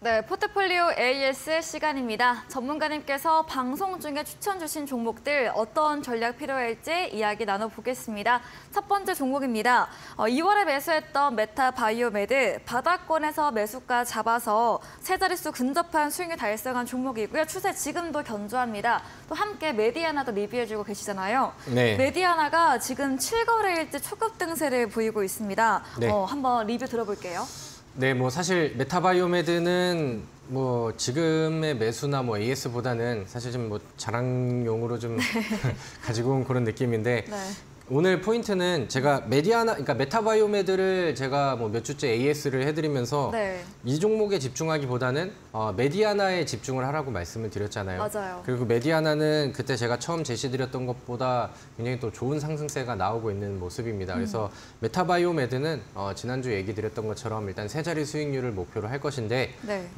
네, 포트폴리오 AS 시간입니다. 전문가님께서 방송 중에 추천 주신 종목들 어떤 전략 필요할지 이야기 나눠보겠습니다. 첫 번째 종목입니다. 2월에 매수했던 메타바이오메드 바닥권에서 매수가 잡아서 세 자릿수 근접한 수익률 달성한 종목이고요. 추세 지금도 견조합니다. 또 함께 메디아나도 리뷰해주고 계시잖아요. 네. 메디아나가 지금 7거래일째 초급 등세를 보이고 있습니다. 네. 한번 리뷰 들어볼게요. 네, 뭐 사실 메타바이오메드는 뭐 지금의 매수나 뭐 AS보다는 사실 좀 뭐 자랑용으로 좀 가지고 온 그런 느낌인데 네. 오늘 포인트는 제가 그러니까 메타바이오메드를 제가 뭐 몇 주째 AS를 해드리면서 네. 이 종목에 집중하기보다는 메디아나에 집중을 하라고 말씀을 드렸잖아요. 맞아요. 그리고 메디아나는 그때 제가 처음 제시드렸던 것보다 굉장히 또 좋은 상승세가 나오고 있는 모습입니다. 그래서 메타바이오메드는 지난주 얘기 드렸던 것처럼 일단 세 자리 수익률을 목표로 할 것인데 네.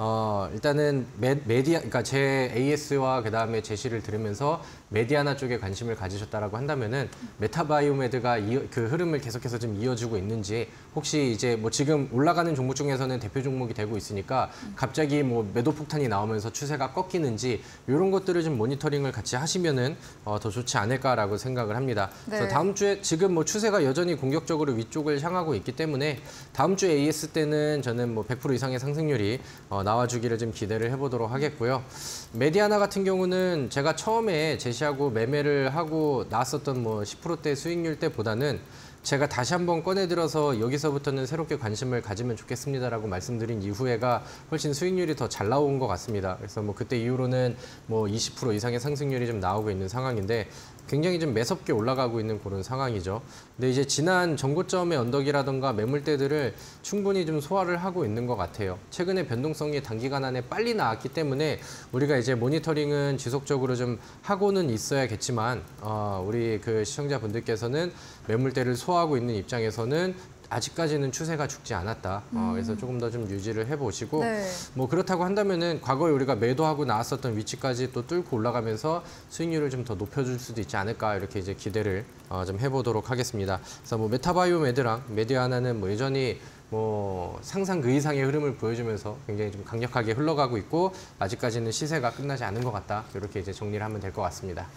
일단은 그러니까 제 AS와 그다음에 제시를 들으면서 메디아나 쪽에 관심을 가지셨다라고 한다면은 메타바이오메드가 그 흐름을 계속해서 좀 이어주고 있는지 혹시 이제 뭐 지금 올라가는 종목 중에서는 대표 종목이 되고 있으니까 갑자기 뭐 매도 폭탄이 나오면서 추세가 꺾이는지 이런 것들을 좀 모니터링을 같이 하시면은 더 좋지 않을까라고 생각을 합니다. 네. 그래서 다음 주에 지금 뭐 추세가 여전히 공격적으로 위쪽을 향하고 있기 때문에 다음 주 AS 때는 저는 뭐 100% 이상의 상승률이 나와주기를 좀 기대를 해보도록 하겠고요. 메디아나 같은 경우는 제가 처음에 제시하고 매매를 하고 나왔었던 뭐 10%대 수익률 때보다는 제가 다시 한번 꺼내들어서 여기서부터는 새롭게 관심을 가지면 좋겠습니다라고 말씀드린 이후에가 훨씬 수익률이 더 잘 나온 것 같습니다. 그래서 뭐 그때 이후로는 뭐 20% 이상의 상승률이 좀 나오고 있는 상황인데 굉장히 좀 매섭게 올라가고 있는 그런 상황이죠. 근데 이제 지난 전고점의 언덕이라던가 매물대들을 충분히 좀 소화를 하고 있는 것 같아요. 최근에 변동성이 단기간 안에 빨리 나왔기 때문에 우리가 이제 모니터링은 지속적으로 좀 하고는 있어야겠지만 우리 그 시청자분들께서는 매물대를 소화하고 있는 입장에서는 아직까지는 추세가 죽지 않았다. 그래서 조금 더 좀 유지를 해보시고 네. 뭐 그렇다고 한다면은 과거에 우리가 매도하고 나왔었던 위치까지 또 뚫고 올라가면서 수익률을 좀 더 높여줄 수도 있지 않을까 이렇게 이제 기대를 좀 해보도록 하겠습니다. 그래서 뭐 메타바이오메드랑 메디아나는 뭐 여전히 뭐 상상 그 이상의 흐름을 보여주면서 굉장히 좀 강력하게 흘러가고 있고 아직까지는 시세가 끝나지 않은 것 같다. 이렇게 이제 정리를 하면 될 것 같습니다.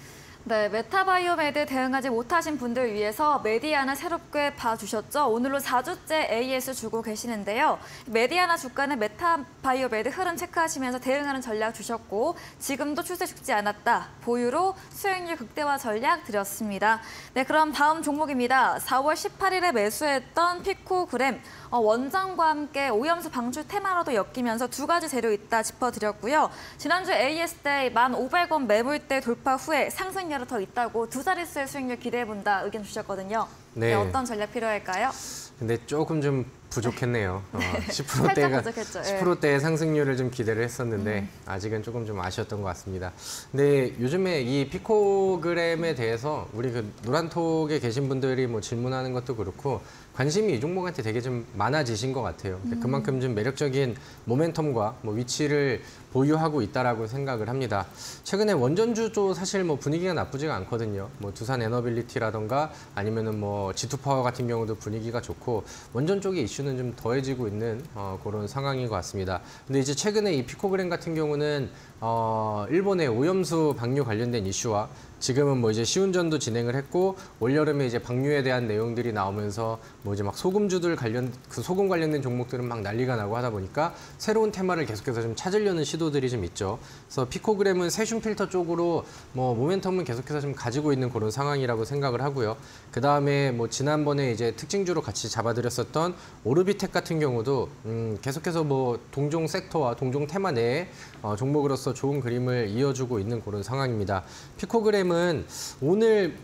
네, 메타바이오메드 대응하지 못하신 분들 위해서 메디아나 새롭게 봐주셨죠? 오늘로 4주째 AS 주고 계시는데요. 메디아나 주가는 메타바이오메드 흐름 체크하시면서 대응하는 전략 주셨고 지금도 추세 죽지 않았다. 보유로 수익률 극대화 전략 드렸습니다. 네, 그럼 다음 종목입니다. 4월 18일에 매수했던 피코그램. 원장과 함께 오염수 방출 테마로도 엮이면서 두 가지 재료 있다 짚어드렸고요. 지난주 AS 때 1,500원 매물대 돌파 후에 상승률이 더 있다고 두 자릿수의 수익률 기대해본다 의견 주셨거든요. 네. 네, 어떤 전략 필요할까요? 근데 조금 좀 부족했네요. 살짝 10%대가 부족했죠. 10%대의 상승률을 좀 기대를 했었는데 아직은 조금 좀 아쉬웠던 것 같습니다. 근데 요즘에 이 피코그램에 대해서 우리 그 노란톡에 계신 분들이 뭐 질문하는 것도 그렇고 관심이 이 종목한테 되게 좀 많아지신 것 같아요. 그만큼 좀 매력적인 모멘텀과 뭐 위치를 보유하고 있다라고 생각을 합니다. 최근에 원전주도 사실 뭐 분위기가 나쁘지가 않거든요. 뭐 두산 에너빌리티라던가 아니면은 뭐 G2파워 같은 경우도 분위기가 좋고 원전 쪽의 이슈는 좀 더해지고 있는 그런 상황인 것 같습니다. 근데 이제 최근에 이 피코그램 같은 경우는 일본의 오염수 방류 관련된 이슈와 지금은 뭐 이제 시운전도 진행을 했고 올여름에 이제 방류에 대한 내용들이 나오면서 뭐 이제 막 그 소금 관련된 종목들은 막 난리가 나고 하다 보니까 새로운 테마를 계속해서 좀 찾으려는 시도들이 좀 있죠. 그래서 피코그램은 세슘 필터 쪽으로 뭐 모멘텀은 계속해서 좀 가지고 있는 그런 상황이라고 생각을 하고요. 그 다음에 뭐 지난번에 이제 특징주로 같이 잡아드렸었던 오르비텍 같은 경우도 계속해서 뭐 동종 섹터와 동종 테마 내에 종목으로서 좋은 그림을 이어주고 있는 그런 상황입니다. 피코그램은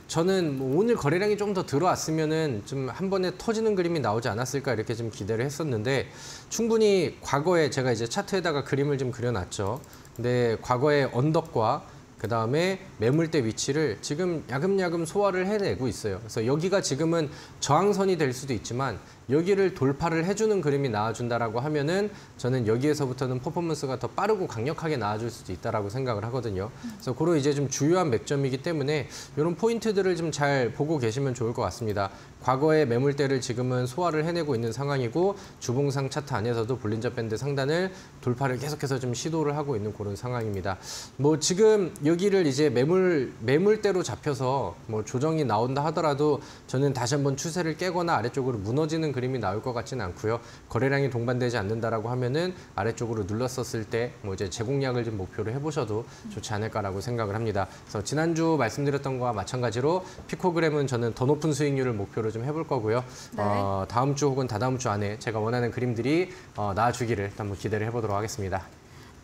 저는 오늘 거래량이 좀 더 들어왔으면은 좀 한 번에 터지는 그림이 나오지 않았을까 이렇게 좀 기대를 했었는데 충분히 과거에 제가 이제 차트에다가 그림을 좀 그려놨죠. 근데 과거의 언덕과 그다음에 매물대 위치를 지금 야금야금 소화를 해내고 있어요. 그래서 여기가 지금은 저항선이 될 수도 있지만 여기를 돌파를 해주는 그림이 나와준다라고 하면은 저는 여기에서부터는 퍼포먼스가 더 빠르고 강력하게 나와줄 수도 있다라고 생각을 하거든요. 그래서 그런 이제 좀 주요한 맥점이기 때문에 이런 포인트들을 좀 잘 보고 계시면 좋을 것 같습니다. 과거의 매물대를 지금은 소화를 해내고 있는 상황이고 주봉상 차트 안에서도 볼린저 밴드 상단을 돌파를 계속해서 좀 시도를 하고 있는 그런 상황입니다. 뭐 지금 여기를 이제 매물대로 잡혀서 뭐 조정이 나온다 하더라도 저는 다시 한번 추세를 깨거나 아래쪽으로 무너지는 그림이 나올 것 같지는 않고요. 거래량이 동반되지 않는다라고 하면은 아래쪽으로 눌렀었을 때 뭐 이제 재공략을 좀 목표로 해보셔도 좋지 않을까라고 생각을 합니다. 그래서 지난주 말씀드렸던 거와 마찬가지로 피코그램은 저는 더 높은 수익률을 목표로 좀 해볼 거고요. 네. 다음 주 혹은 다다음 주 안에 제가 원하는 그림들이 나와주기를 한번 기대를 해보도록 하겠습니다.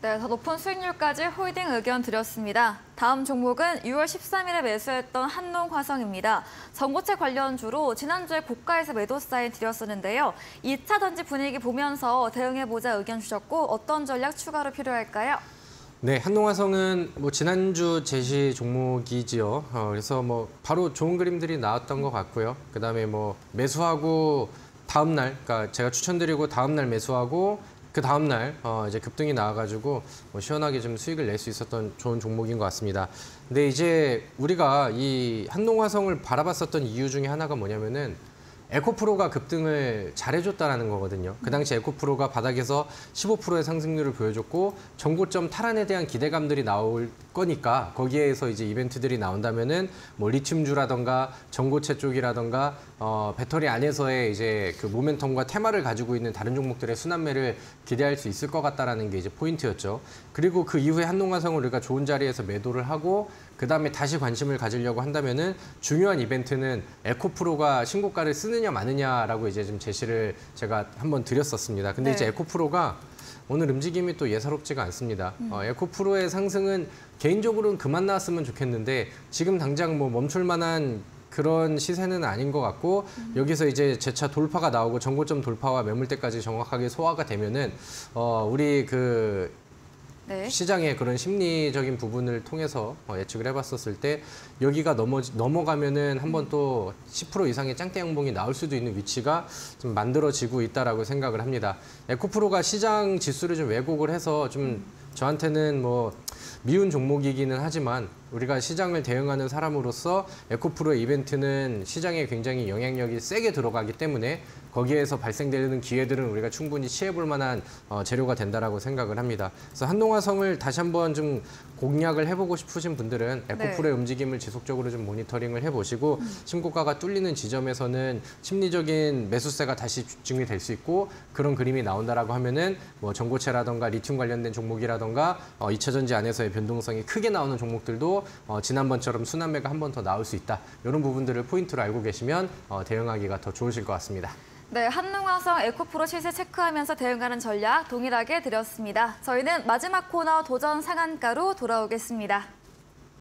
네, 더 높은 수익률까지 홀딩 의견 드렸습니다. 다음 종목은 6월 13일에 매수했던 한농화성입니다. 전고체 관련주로 지난주에 고가에서 매도 사인 드렸었는데요. 2차 전지 분위기 보면서 대응해보자 의견 주셨고 어떤 전략 추가로 필요할까요? 네, 한농화성은 뭐 지난주 제시 종목이지요. 그래서 뭐 바로 좋은 그림들이 나왔던 것 같고요. 그다음에 뭐 매수하고 다음 날, 그러니까 제가 추천드리고 다음 날 매수하고 그 다음 날 이제 급등이 나와가지고 뭐 시원하게 좀 수익을 낼 수 있었던 좋은 종목인 것 같습니다. 근데 이제 우리가 이 한농화성을 바라봤었던 이유 중에 하나가 뭐냐면은 에코프로가 급등을 잘해줬다라는 거거든요. 그 당시 에코프로가 바닥에서 15%의 상승률을 보여줬고 전고점 탈환에 대한 기대감들이 나올 거니까 거기에서 이제 이벤트들이 나온다면은 뭐 리튬주라던가 전고체 쪽이라던가 배터리 안에서의 이제 그 모멘텀과 테마를 가지고 있는 다른 종목들의 순환매를 기대할 수 있을 것 같다라는 게 이제 포인트였죠. 그리고 그 이후에 한농화성을 우리가 좋은 자리에서 매도를 하고 그 다음에 다시 관심을 가지려고 한다면은 중요한 이벤트는 에코프로가 신고가를 쓰느냐 마느냐라고 이제 좀 제시를 제가 한번 드렸었습니다. 근데 네. 이제 에코프로가 오늘 움직임이 또 예사롭지가 않습니다. 에코프로의 상승은 개인적으로는 그만 나왔으면 좋겠는데 지금 당장 뭐 멈출 만한 그런 시세는 아닌 것 같고 여기서 이제 재차 돌파가 나오고 전고점 돌파와 매물대까지 정확하게 소화가 되면은 우리 그 네. 시장의 그런 심리적인 부분을 통해서 예측을 해봤었을 때 여기가 넘어가면은 한번 또 10% 이상의 짱대 양봉이 나올 수도 있는 위치가 좀 만들어지고 있다라고 생각을 합니다. 에코프로가 시장 지수를 좀 왜곡을 해서 좀 저한테는 뭐 미운 종목이기는 하지만 우리가 시장을 대응하는 사람으로서 에코프로의 이벤트는 시장에 굉장히 영향력이 세게 들어가기 때문에 거기에서 발생되는 기회들은 우리가 충분히 취해볼 만한 재료가 된다라고 생각을 합니다. 그래서 한농화성을 다시 한번 좀 공략을 해보고 싶으신 분들은 에코프로의 움직임을 지속적으로 좀 모니터링을 해보시고 신고가가 뚫리는 지점에서는 심리적인 매수세가 다시 집중이 될 수 있고 그런 그림이 나온다라고 하면은 뭐 전고체라던가 리튬 관련된 종목이라던가 2차 전지 안에서의 변동성이 크게 나오는 종목들도 지난번처럼 순환매가 한 번 더 나올 수 있다. 이런 부분들을 포인트로 알고 계시면 대응하기가 더 좋으실 것 같습니다. 네, 한농화성 에코프로 시세 체크하면서 대응하는 전략 동일하게 드렸습니다. 저희는 마지막 코너 도전 상한가로 돌아오겠습니다.